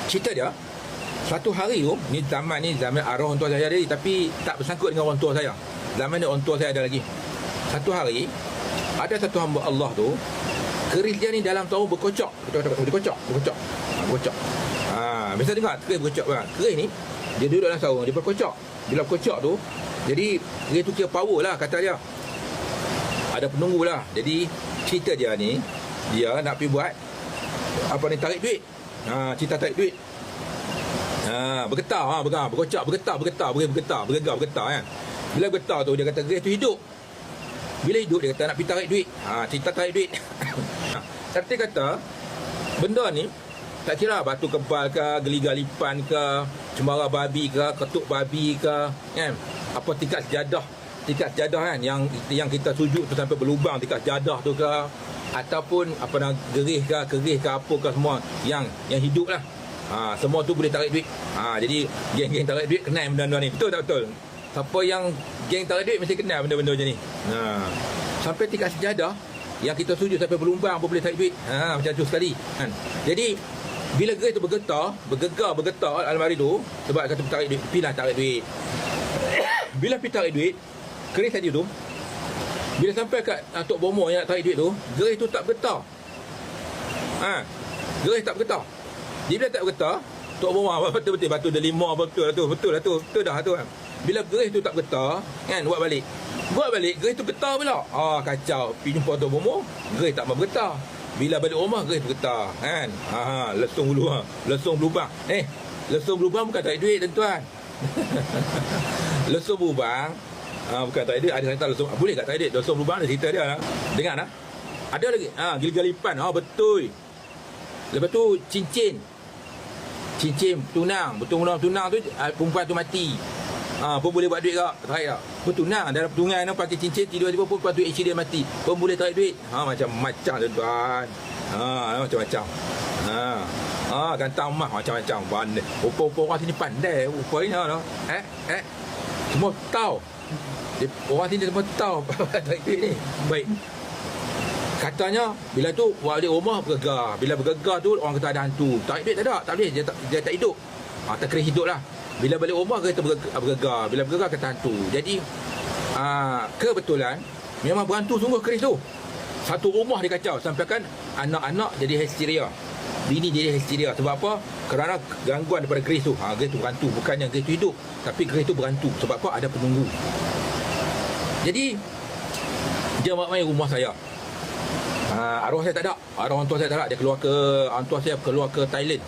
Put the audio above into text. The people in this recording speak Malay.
cerita dia, satu hari tu, ni zaman arwah orang tua saya ada, tapi tak bersangkut dengan orang tua saya. Zaman ni orang tua saya ada lagi. Satu hari, ada satu hamba Allah tu, keris dia ni dalam tahu berkocok. Berkocok. Biasa dengar keris berkocok kan. Keris ni, dia duduk dalam sarung, dia berkocok. Bila berkocok tu, jadi keris tu kira power lah kata dia. Ada penunggu lah. Jadi cerita dia ni, dia nak pergi buat tarik duit. Cerita tarik duit. Bergetar, berkocak, bergetar kan. Bila bergetar tu, dia kata keris tu hidup. Bila hidup, dia kata nak pergi tarik duit. Cerita tarik duit. Tapi kata, benda ni tak kira batu kebal ke, geli-galipan ke, cemara babi ke, ketuk babi ke, kan? Apa tingkat sejadah kan, yang kita sujud tu sampai berlubang tingkat sejadah tu ke, ataupun gerih ke apa ke, semua yang hidup lah. Semua tu boleh tarik duit. Jadi geng-geng tarik duit kenal benda-benda ni. Betul tak betul? Siapa yang geng tarik duit mesti kenal benda-benda macam ni. Sampai tingkat sejadah yang kita sujud sampai berlubang pun boleh tarik duit. Macam tu sekali kan. Jadi bila gerai tu bergetar almari tu, sebab kata tarik duit, pilah tarik duit. Bila pergi tarik duit, keris tadi tu, bila sampai kat Tok Bomo yang nak tarik duit tu, gerai tu tak bergetar. Gerai tak bergetar. Dia bila tak bergetar, Tok Bomo betul-betul batu delima, betul lah tu kan. Bila gerai tu tak bergetar, kan, buat balik, gerai tu getar pula. Kacau. Pergi jumpa Tok Bomo, gerai tak mau bergetar. Bila balik rumah, gerai tu getar, kan. Lesung dulu, lesung berlubang. Lesung berlubang bukan tarik duit, tuan-tuan. Lesung berlubang bukan tarik duit. Ada kata lesung, boleh tak tarik duit? Lesung berlubang ada cerita dia lah. Dengar lah. Ada lagi, gil-galipan. Betul. Lepas tu cincin tunang tu, perempuan tu mati, pun boleh buat duit tak? Tarik tak? Bertunang dalam pertunangan tu pakai cincin, tiba-tiba perempuan tu dia mati, pun boleh tarik duit. Macam-macam tuan. Macam-macam. Gantang mah macam-macam. Pandai. Orang sini pandai. Rupanya semua tahu. Orang sini semua tahu tarik duit ni. Baik. Katanya bila tu balik rumah bergegar. Bila bergegar tu orang kata ada hantu. Tarik duit tak ada, tak boleh, dia tak hidup. Tak kira hidup lah. Bila balik rumah kereta bergegar. Bila bergegar kata hantu. Jadi kebetulan memang berhantu sungguh keris tu. Satu rumah dia kacau, sampaikan anak-anak jadi histeria, bini jadi histeria. Sebab apa? Kerana gangguan daripada keris tu. Keris tu berhantu, bukannya keris tu hidup, tapi keris tu berhantu. Sebab apa? Ada penunggu. Jadi dia main rumah saya. Arwah saya tak ada, arwah orang tua saya tak ada. Dia keluar ke, orang tua saya keluar ke Thailand.